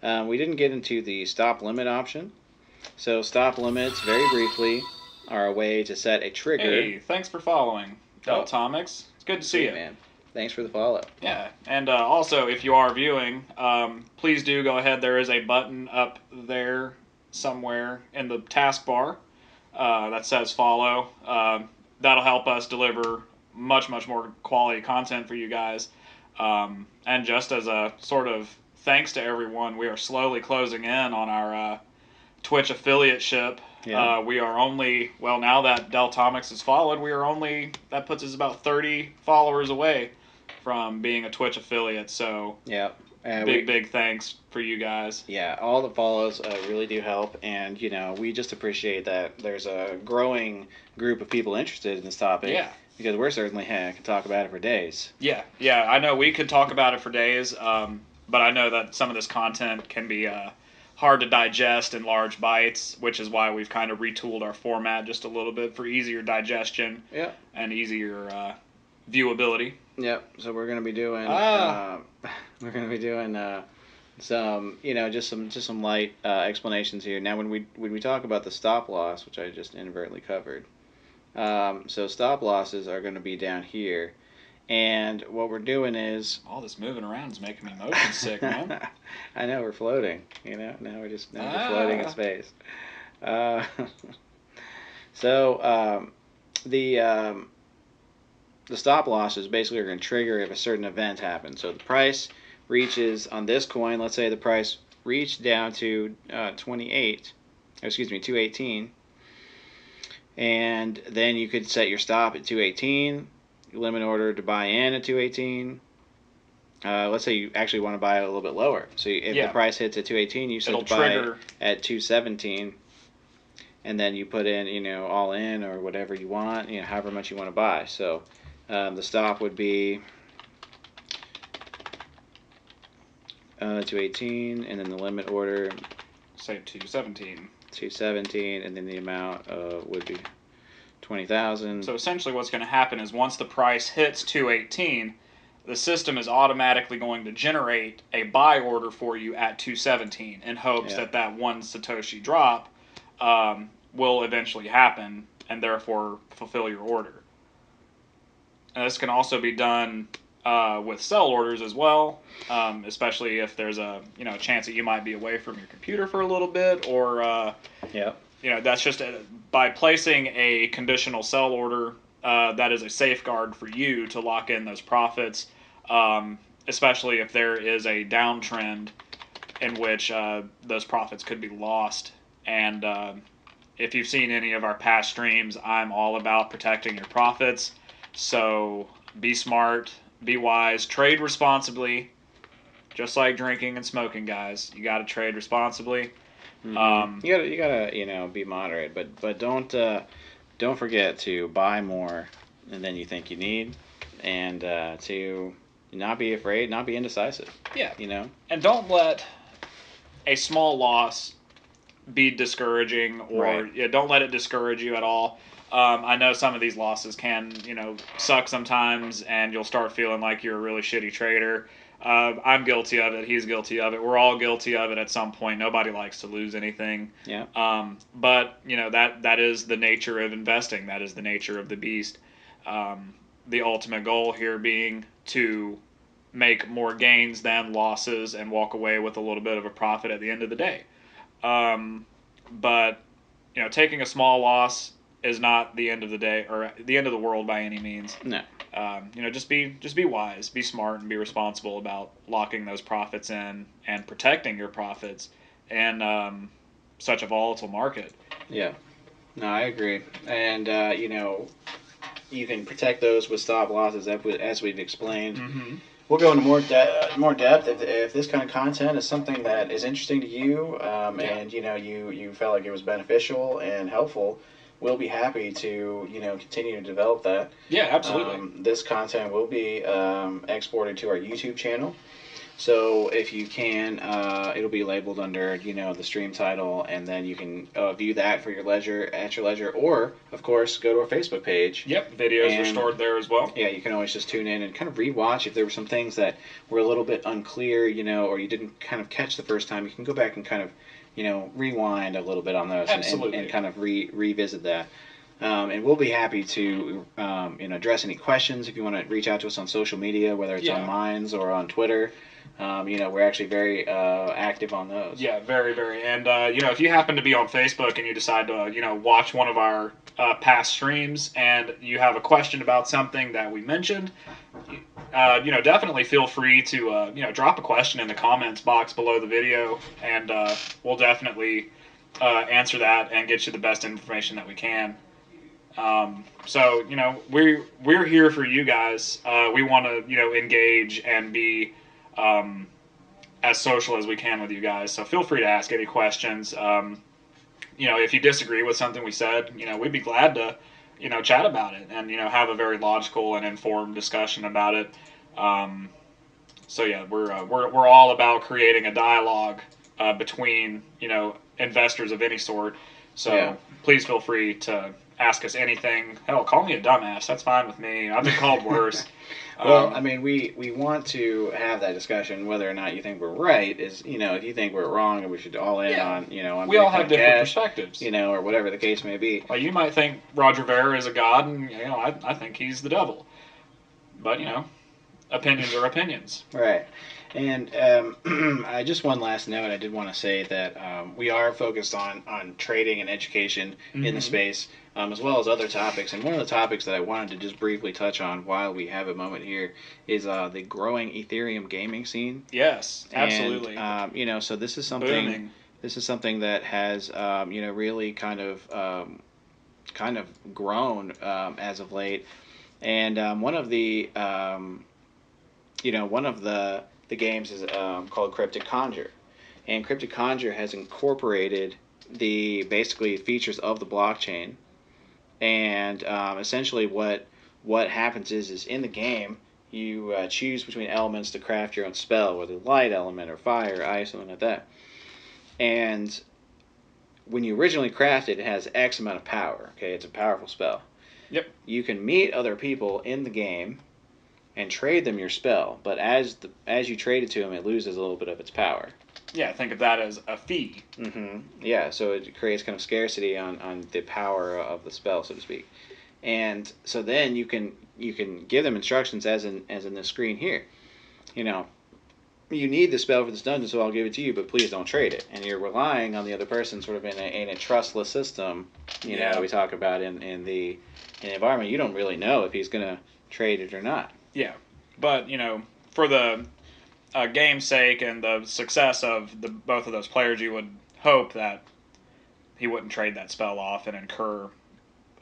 We didn't get into the stop limit option. So stop limits, very briefly, are a way to set a trigger.
Hey, thanks for following, Deltomics. It's good to see you.
Man. Thanks for the follow.
Yeah, and also, if you are viewing, please do go ahead. There is a button up there somewhere in the taskbar that says follow. That'll help us deliver much more quality content for you guys. And just as a sort of thanks to everyone, we are slowly closing in on our Twitch affiliateship.
Yeah.
We are only, now that Deltomics is followed, that puts us about 30 followers away from being a Twitch affiliate. So
yeah,
big thanks for you guys.
Yeah, all the follows really do help, and we just appreciate that there's a growing group of people interested in this topic.
Yeah.
Because we're certainly can talk about it for days.
Yeah, I know we could talk about it for days, but I know that some of this content can be hard to digest in large bites, which is why we've kind of retooled our format just a little bit for easier digestion.
Yeah.
And easier viewability.
Yep. So we're going to be doing some just some light explanations here. Now when we talk about the stop loss, which I just inadvertently covered. So stop losses are going to be down here. And what we're doing is
all this moving around is making me motion sick, man.
I know, we're floating. Now we're just floating in space. So the stop losses basically are going to trigger if a certain event happens. So the price reaches on this coin. Let's say the price reached down to 218, and then you could set your stop at 218. Limit order to buy in at 218. Let's say you actually want to buy it a little bit lower. So if the price hits at 218, you set to buy at 217, and then you put in, all in or whatever you want, however much you want to buy. So the stop would be 218, and then the limit order,
say 217.
217, and then the amount would be 20,000.
So essentially what's going to happen is once the price hits 218, the system is automatically going to generate a buy order for you at 217 in hopes that one Satoshi drop will eventually happen and therefore fulfill your order. And this can also be done with sell orders as well, especially if there's a chance that you might be away from your computer for a little bit, or that's just by placing a conditional sell order. That is a safeguard for you to lock in those profits, especially if there is a downtrend in which those profits could be lost. And if you've seen any of our past streams, I'm all about protecting your profits. So be smart, be wise, trade responsibly, just like drinking and smoking, guys. You got to trade responsibly.
Mm-hmm. You gotta be moderate, but don't forget to buy more than you think you need, and to not be afraid, not be indecisive.
Yeah. And don't let a small loss be discouraging, or don't let it discourage you at all. I know some of these losses can, suck sometimes, and you'll start feeling like you're a really shitty trader. I'm guilty of it. He's guilty of it. We're all guilty of it at some point. Nobody likes to lose anything.
Yeah.
But that is the nature of investing. That is the nature of the beast. The ultimate goal here being to make more gains than losses and walk away with a little bit of a profit at the end of the day. But taking a small loss is not the end of the day or the end of the world by any means.
No.
Just be wise, be smart, and be responsible about locking those profits in and protecting your profits in such a volatile market.
Yeah. No, I agree. And you can protect those with stop losses as we've explained.
Mm-hmm.
We'll go into more depth if this kind of content is something that is interesting to you, and you felt like it was beneficial and helpful. We'll be happy to continue to develop that.
Yeah, absolutely.
This content will be exported to our YouTube channel. So if you can, it'll be labeled under the stream title, and then you can view that for your leisure at your leisure, or of course go to our Facebook page.
Yep, videos are stored there as well.
Yeah, you can always just tune in and kind of rewatch if there were some things that were a little bit unclear, or you didn't kind of catch the first time. You can go back and kind of rewind a little bit on those and kind of revisit that. And we'll be happy to address any questions if you want to reach out to us on social media, whether it's on Minds or on Twitter. We're actually very active on those.
Yeah, very, very. And, if you happen to be on Facebook and you decide to, watch one of our past streams and you have a question about something that we mentioned, definitely feel free to, drop a question in the comments box below the video, and we'll definitely answer that and get you the best information that we can. So, we're here for you guys. We want to, engage and be as social as we can with you guys. So feel free to ask any questions. If you disagree with something we said, we'd be glad to, chat about it and, have a very logical and informed discussion about it. So yeah, we're all about creating a dialogue between, investors of any sort. So please feel free to ask us anything. Hell, call me a dumbass. That's fine with me. I've been called worse.
Well, we want to have that discussion. Whether or not you think we're right is, if you think we're wrong and we should all in on, on
we all have different
cash,
perspectives,
or whatever the case may be.
Like you might think Roger Ver is a god, and I think he's the devil. But opinions are opinions.
Right. And just one last note, I did want to say that we are focused on trading and education in the space, as well as other topics. And one of the topics that I wanted to just briefly touch on while we have a moment here is the growing Ethereum gaming scene.
Yes, absolutely.
And, so this is something.
Booming.
This is something that has, really kind of grown as of late. And one of the games is called Cryptic Conjure, and Cryptic Conjure has incorporated the basically features of the blockchain, and essentially what happens is in the game you choose between elements to craft your own spell, whether light element or fire, ice, something like that. And when you originally craft it, it has X amount of power. Okay, it's a powerful spell.
Yep.
You can meet other people in the game and trade them your spell, but as you trade it to them, it loses a little bit of its power.
Yeah, think of that as a fee.
Mm-hmm. Yeah, so it creates kind of scarcity on the power of the spell, so to speak. And so then you can give them instructions as in this screen here. You need the spell for this dungeon, so I'll give it to you, but please don't trade it. And you're relying on the other person sort of in a trustless system. We talk about in the environment. You don't really know if he's going to trade it or not.
Yeah, but for the game's sake and the success of both of those players, you would hope that he wouldn't trade that spell off and incur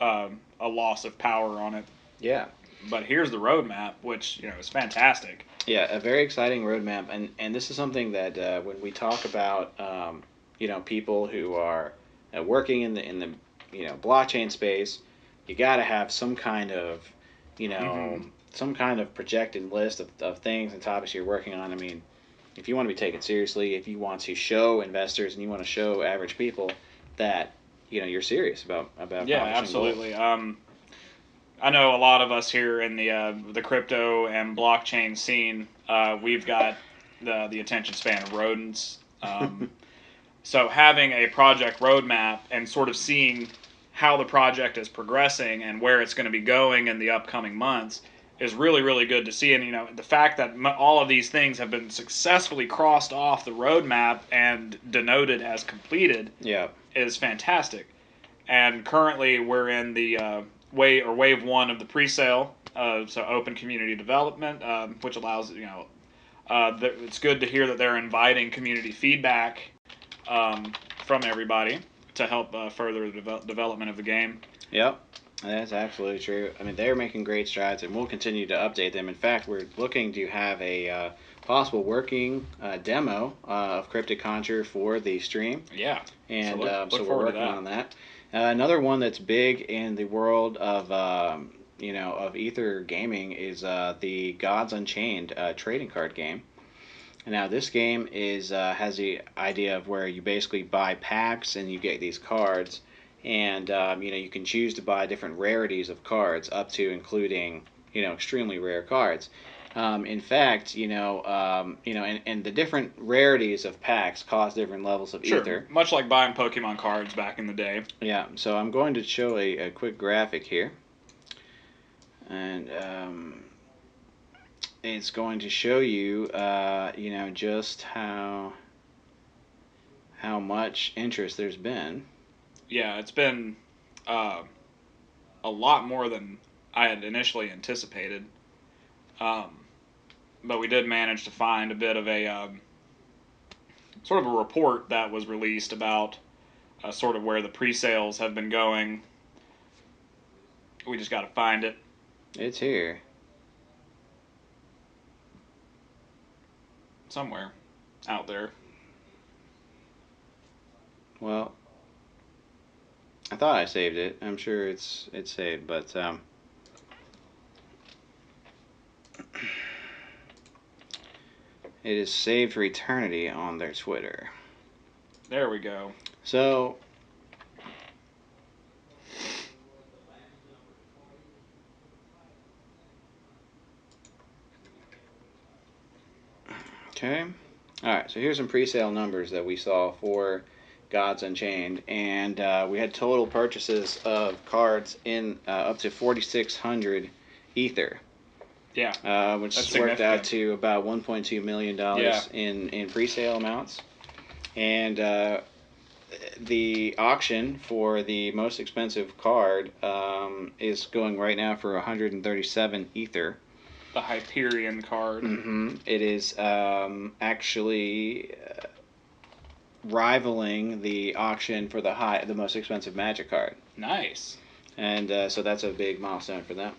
a loss of power on it.
Yeah.
But here's the roadmap, which is fantastic.
Yeah, a very exciting roadmap, and this is something that when we talk about people who are working in the blockchain space, you got to have some kind of some kind of projected list of things and topics you're working on. I mean, if you want to be taken seriously, if you want to show investors and you want to show average people that you're serious about
absolutely. I know a lot of us here in the crypto and blockchain scene We've got the attention span of rodents. So having a project roadmap and sort of seeing how the project is progressing and where it's going to be going in the upcoming months is really, really good to see. And, the fact that all of these things have been successfully crossed off the roadmap and denoted as completed is fantastic. And currently we're in the wave one of the pre-sale, so open community development, which allows, it's good to hear that they're inviting community feedback from everybody to help further the development of the game.
Yep, that's absolutely true. I mean, they're making great strides, and we'll continue to update them. In fact, we're looking to have a possible working demo of Cryptic Conjure for the stream.
Yeah,
and
look
so we're
forward to
working
that.
on that. Another one that's big in the world of of Ether gaming is the Gods Unchained trading card game. Now this game has the idea of where you basically buy packs and you get these cards, and you can choose to buy different rarities of cards up to including extremely rare cards. In fact, and the different rarities of packs cost different levels of ether.
Much like buying Pokemon cards back in the day.
Yeah, so I'm going to show a quick graphic here, and it's going to show you, just how much interest there's been.
Yeah, it's been a lot more than I had initially anticipated. But we did manage to find a bit of a sort of a report that was released about sort of where the pre-sales have been going. We just got to find it.
It's here.
Somewhere out there.
Well, I thought I saved it. I'm sure it's saved, but it is saved for eternity on their Twitter.
There we go.
So okay. Alright, so here's some pre-sale numbers that we saw for Gods Unchained, and we had total purchases of cards in up to 4,600 Ether.
Yeah,
which
that's
worked out to about $1.2 million
Yeah.
in pre-sale amounts. And the auction for the most expensive card is going right now for 137 Ether.
The Hyperion card.
It is actually rivaling the auction for the most expensive Magic card.
Nice.
And so that's a big milestone for them.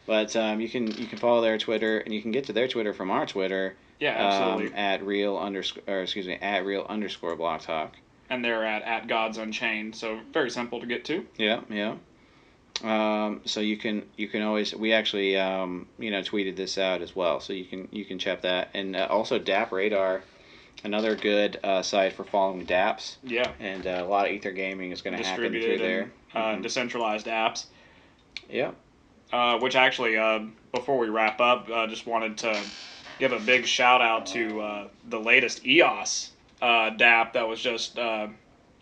But you can follow their Twitter, and you can get to their Twitter from our Twitter.
Yeah, absolutely.
At real underscore block talk.
And they're at Gods Unchained, so very simple to get to.
Yeah. So you can always, we actually tweeted this out as well, so you can check that, and also DAP Radar, another good site for following DApps.
Yeah.
And a lot of Ether gaming is going to happen through there.
Decentralized apps.
Yeah.
Which actually, before we wrap up, just wanted to give a big shout out to the latest EOS DApp that was just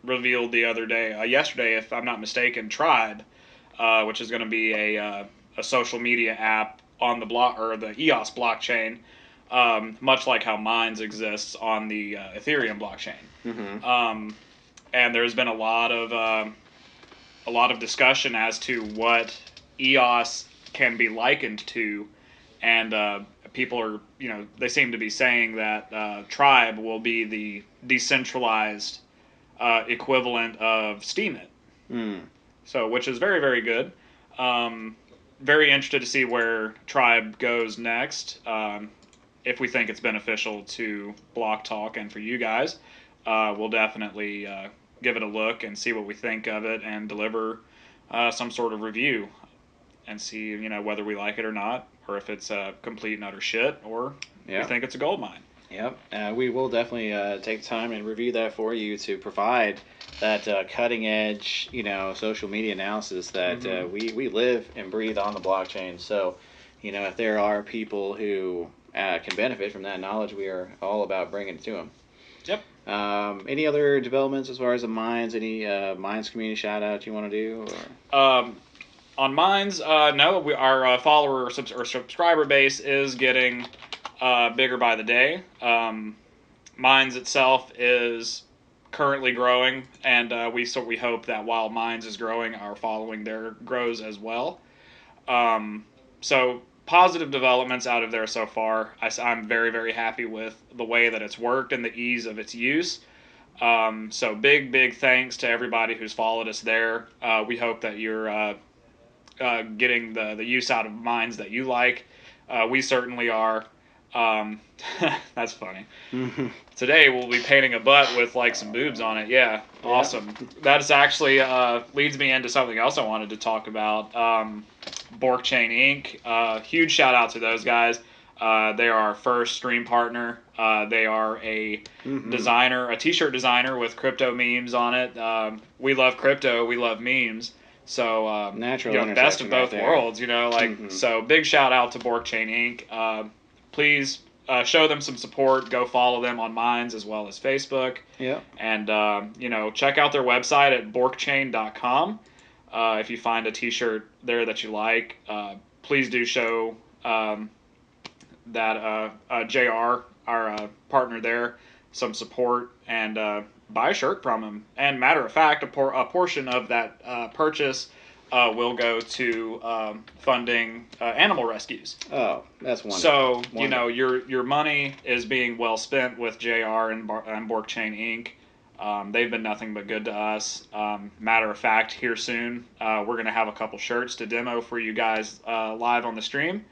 revealed the other day, yesterday, if I'm not mistaken, Tribe, which is going to be a social media app on the the EOS blockchain, much like how Minds exists on the Ethereum blockchain. And there's been a lot of discussion as to what EOS can be likened to, and people are, they seem to be saying that Tribe will be the decentralized equivalent of Steemit. So, which is very, very good. Very interested to see where Tribe goes next. If we think it's beneficial to Block Talk and for you guys, we'll definitely give it a look and see what we think of it and deliver some sort of review and see, whether we like it or not, or if it's a complete and utter shit, or we think it's a gold mine.
Yep. We will definitely take time and review that for you to provide that cutting edge, social media analysis that we live and breathe on the blockchain. So, if there are people who, can benefit from that knowledge, we are all about bringing it to them.
Yep.
Any other developments as far as the mines? Any mines community shout out you want to do? Or?
On mines, no. Our follower or subscriber base is getting bigger by the day. Mines itself is currently growing, and we hope that while Mines is growing, our following there grows as well. So positive developments out of there so far. I'm very, very happy with the way that it's worked and the ease of its use. So big thanks to everybody who's followed us there. We hope that you're getting the use out of Mines that you like. We certainly are. That's funny. Today we'll be painting a butt with like some boobs on it. Yeah, awesome. That is actually leads me into something else I wanted to talk about. Borkchain Inc. Huge shout out to those guys. They are our first stream partner. They are a designer, a t-shirt designer with crypto memes on it. We love crypto. We love memes. So
natural
best of both worlds. So big shout out to Borkchain Inc. Please show them some support. Go follow them on Minds as well as Facebook.
Yeah. And
check out their website at borkchain.com. If you find a t-shirt there that you like, please do show that JR, our partner there, some support and buy a shirt from him. And matter of fact, a portion of that purchase will go to funding animal rescues.
Oh, that's wonderful.
So, your money is being well spent with JR and Borkchain Inc. They've been nothing but good to us. Matter of fact, here soon, we're going to have a couple shirts to demo for you guys live on the stream.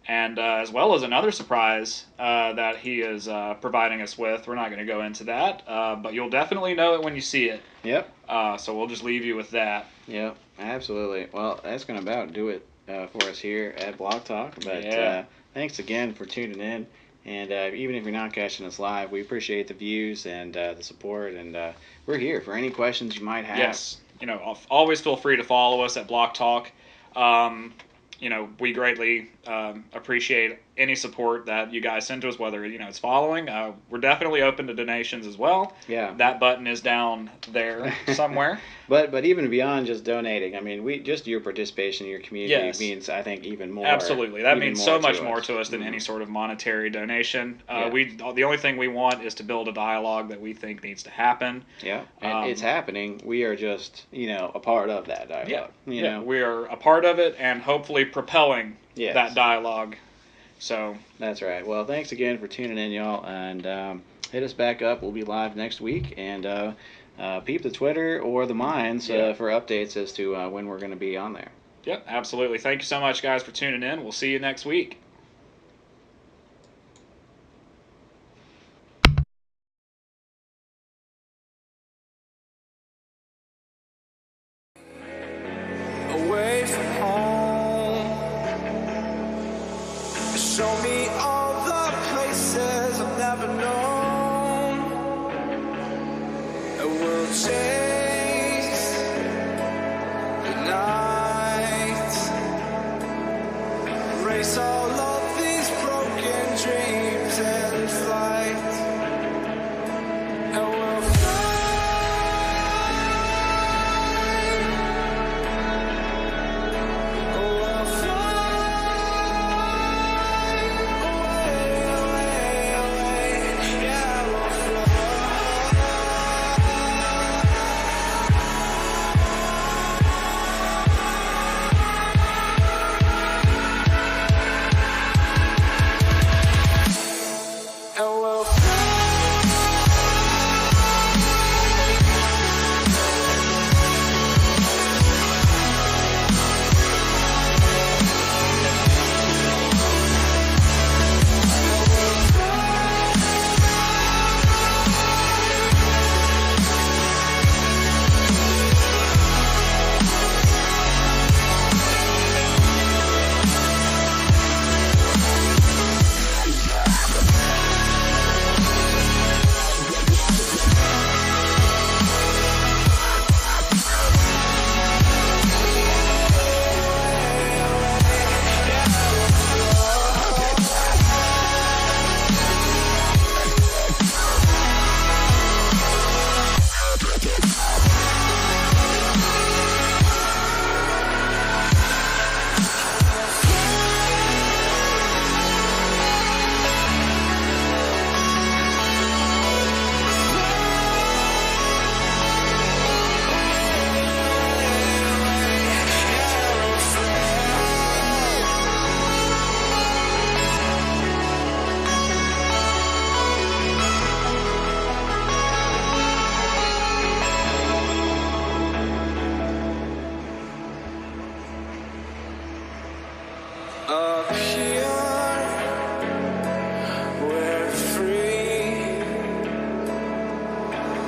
And as well as another surprise that he is providing us with. We're not going to go into that, but you'll definitely know it when you see it.
Yep.
So we'll just leave you with that.
Yep, absolutely. Well, that's going to about do it for us here at Blog Talk. But thanks again for tuning in. And even if you're not catching us live, we appreciate the views and the support. And we're here for any questions you might have.
Yes. Always feel free to follow us at Blog Talk. We greatly appreciate any support that you guys send to us, whether, it's following. We're definitely open to donations as well.
Yeah.
That button is down there somewhere.
But even beyond just donating, I mean, just your participation in your community means, I think, even more.
Absolutely. That means so much more to us than any sort of monetary donation. The only thing we want is to build a dialogue that we think needs to happen.
Yeah, and it's happening. We are just, a part of that dialogue.
We are a part of it and hopefully propelling that dialogue. So
that's right. Well, thanks again for tuning in, y'all, and hit us back up. We'll be live next week, and peep the Twitter or the Minds for updates as to when we're going to be on there.
Yep, absolutely. Thank you so much, guys, for tuning in. We'll see you next week.
Away from home, show me all the places I've never known. A world chase the night, erase all of these broken dreams and flight. And we'll fly.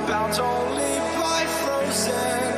bound only by frozen